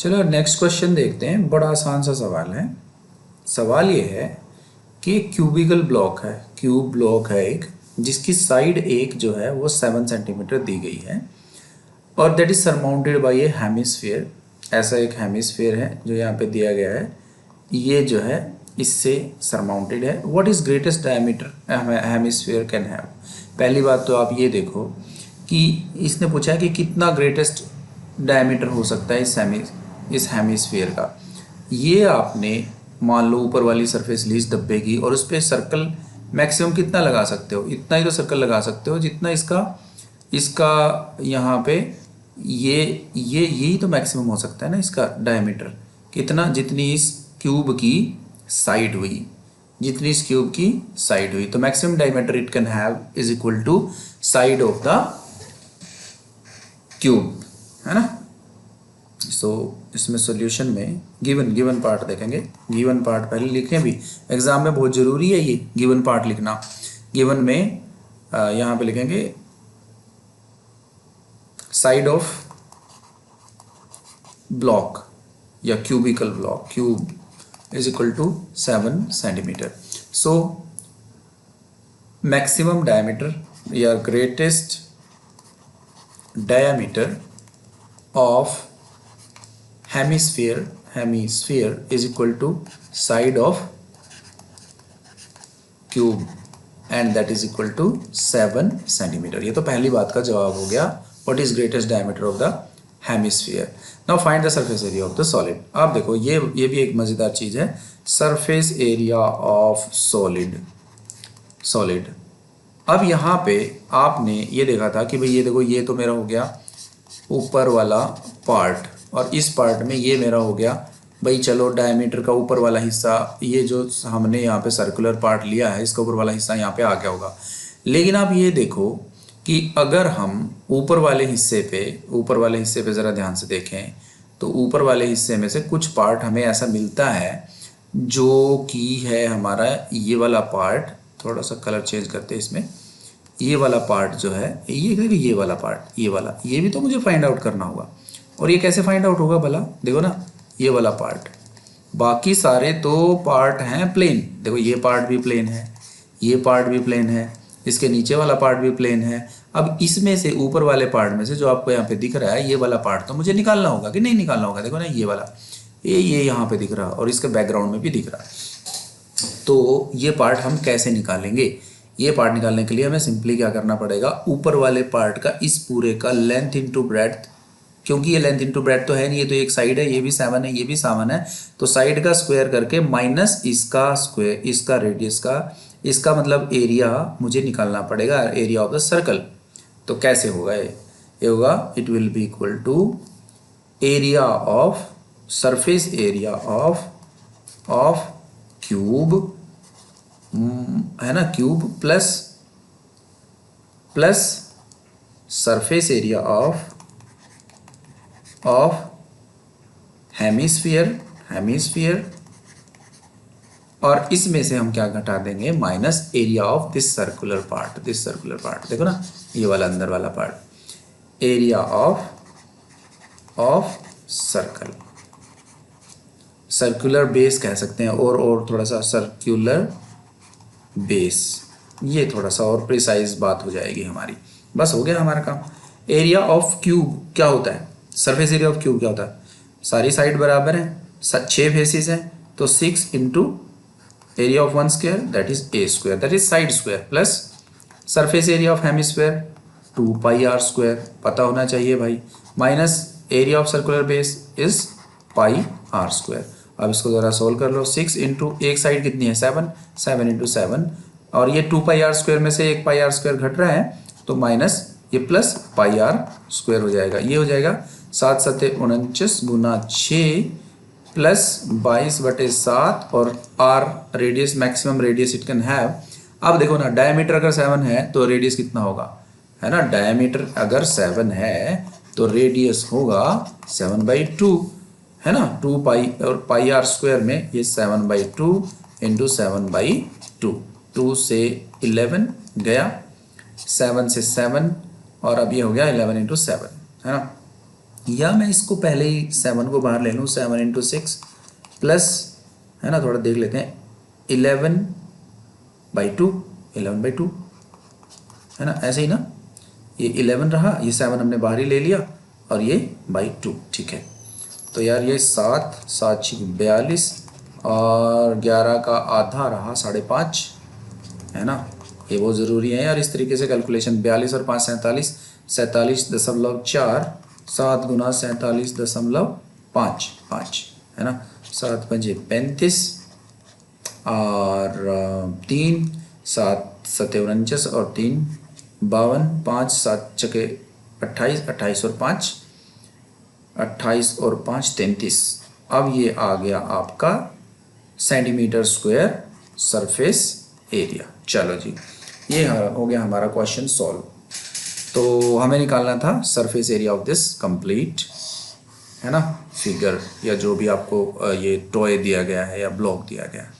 चलो next question देखते हैं। बड़ा आसान सा सवाल है। सवाल ये है कि एक क्यूबिकल ब्लॉक है, क्यूब ब्लॉक है एक, जिसकी साइड एक जो है वो 7 सेंटीमीटर दी गई है और that is surmounted bye A hemisphere. ऐसा एक हेमिस्फीयर है जो यहाँ पे दिया गया है, ये जो है इससे सरमाउंटेड है। What is greatest diameter hemisphere can have. पहली बात तो आप ये देखो कि इसने पूछा है कि कितना ग्रेटेस्ट डायमीटर हो सकता है इस हेमिस्फीयर का। ये आपने मान लो ऊपर वाली सरफेस ली इस डब्बे की और उस पर सर्कल मैक्सिमम कितना लगा सकते हो, इतना ही तो सर्कल लगा सकते हो जितना इसका यहाँ पे यही तो मैक्सिमम हो सकता है ना। इसका डायमीटर कितना, जितनी इस क्यूब की साइड हुई, जितनी इस क्यूब की साइड हुई, तो maximum diameter it can have is equal to side of the cube, है ना। सो इसमें सॉल्यूशन में गिवन पार्ट देखेंगे। गिवन पार्ट पहले लिखें भी, एग्जाम में बहुत ज़रूरी है ये गिवन पार्ट लिखना। गिवन में यहाँ पे लिखेंगे साइड ऑफ ब्लॉक या cubical block, cube is equal to 7 centimetre. So maximum diameter या greatest diameter of hemisphere is equal to side of cube and that is equal to 7 centimetre. ये तो पहली बात का जवाब हो गया। What is greatest diameter of the hemisphere. Now find the surface area of the solid. आप देखो ये भी एक मजेदार चीज है, सरफेस एरिया ऑफ सॉलिड। अब यहाँ पे आपने ये देखा था कि भाई ये देखो, ये तो मेरा हो गया ऊपर वाला पार्ट और इस पार्ट में ये मेरा हो गया भाई, चलो डायमीटर का ऊपर वाला हिस्सा, ये जो हमने यहाँ पे सर्कुलर पार्ट लिया है इसका ऊपर वाला हिस्सा यहाँ पे आ गया होगा। लेकिन आप ये देखो कि अगर हम ऊपर वाले हिस्से पे ज़रा ध्यान से देखें तो ऊपर वाले हिस्से में से कुछ पार्ट हमें ऐसा मिलता है जो कि है हमारा ये वाला पार्ट। थोड़ा सा कलर चेंज करते हैं इसमें। ये वाला पार्ट जो है, ये वाला पार्ट, ये भी तो मुझे फाइंड आउट करना होगा। और ये कैसे फाइंड आउट होगा भला, देखो ना, ये वाला पार्ट। बाकी सारे तो पार्ट हैं प्लेन, देखो ये पार्ट भी प्लेन है, ये पार्ट भी प्लेन है, इसके नीचे वाला पार्ट भी प्लेन है। अब इसमें से ऊपर वाले पार्ट में से जो आपको यहाँ पे दिख रहा है ये वाला पार्ट तो मुझे निकालना होगा कि नहीं निकालना होगा। देखो ना ये वाला, ये यहाँ पे दिख रहा है और इसके बैकग्राउंड में भी दिख रहा है। तो ये पार्ट हम कैसे निकालेंगे। ये पार्ट निकालने के लिए हमें सिंपली क्या करना पड़ेगा, ऊपर वाले पार्ट का इस पूरे का लेंथ इंटू ब्रेड्थ, क्योंकि ये लेंथ इंटू ब्रेड्थ तो है नहीं, ये तो एक साइड है, ये भी 7 है, ये भी 7 है, तो साइड का स्क्वायर करके माइनस इसका स्क्वायर, इसका रेडियस का, इसका मतलब एरिया मुझे निकालना पड़ेगा, एरिया ऑफ द सर्कल। तो कैसे होगा ये होगा, it will be equal to area of surface area of cube, है ना, cube plus surface area of hemisphere और इसमें से हम क्या घटा देंगे, minus area of this circular part. देखो ना ये वाला अंदर वाला part, area of circular base कह सकते हैं, और थोड़ा सा सर्कुलर बेस, ये थोड़ा सा और प्रिसाइज बात हो जाएगी हमारी। बस हो गया हमारा काम। एरिया ऑफ क्यूब क्या होता है, सरफेस एरिया ऑफ क्यूब क्या होता है, सारी साइड बराबर हैं, 6 फेसेस हैं, तो 6 into area of 1 square that is a square, that is side square, plus surface area of hemisphere 2 pi r square, पता होना चाहिए भाई, minus area of circular base is pi r square. अब इसको ज़रा सोल्व कर लो। 6 इंटू एक side कितनी है 7 इंटू 7 और ये 2 पाई आर स्क्वायर में से 1 पाई आर स्क्वायर घट रहा है तो माइनस ये प्लस पाई आर स्क्वायर हो जाएगा। ये हो जाएगा 7 7 49 गुना 6 प्लस 22/7 और r radius, maximum radius it can have. अब देखो ना, डायमीटर अगर 7 है तो रेडियस कितना होगा, है ना, डायमीटर अगर 7 है तो रेडियस होगा 7/2, है ना, 2 पाई और पाई आर स्क्वायर में ये 7/2 इंटू 7/2, 2 से 11 गया, 7 से 7 और अब ये हो गया 11 इंटू 7, है ना। या मैं इसको पहले ही 7 को बाहर ले लूँ, 7 × 6 प्लस, है ना, थोड़ा देख लेते हैं, 11/2, 11/2 है ना, ऐसे ही ना, ये 11 रहा, ये 7 हमने बाहर ही ले लिया और ये /2, ठीक है। तो यार ये 7 7 42 और 11 का आधा रहा 5.5, है ना, ये बहुत ज़रूरी है यार इस तरीके से कैलकुलेशन। 42 और 5 47, 47.4, 7 × 47.5 है ना, 7 × 5 35 और 3 7 7 49 और 3 52, 5 7 छके 28, 28 और 5 28 और 5 33। अब ये आ गया आपका सेंटीमीटर स्क्वायर सरफेस एरिया। चलो जी, ये हो गया हमारा क्वेश्चन सॉल्व। तो हमें निकालना था surface area of this complete, है ना, फिगर या जो भी आपको ये टॉय दिया गया है या ब्लॉक दिया गया है।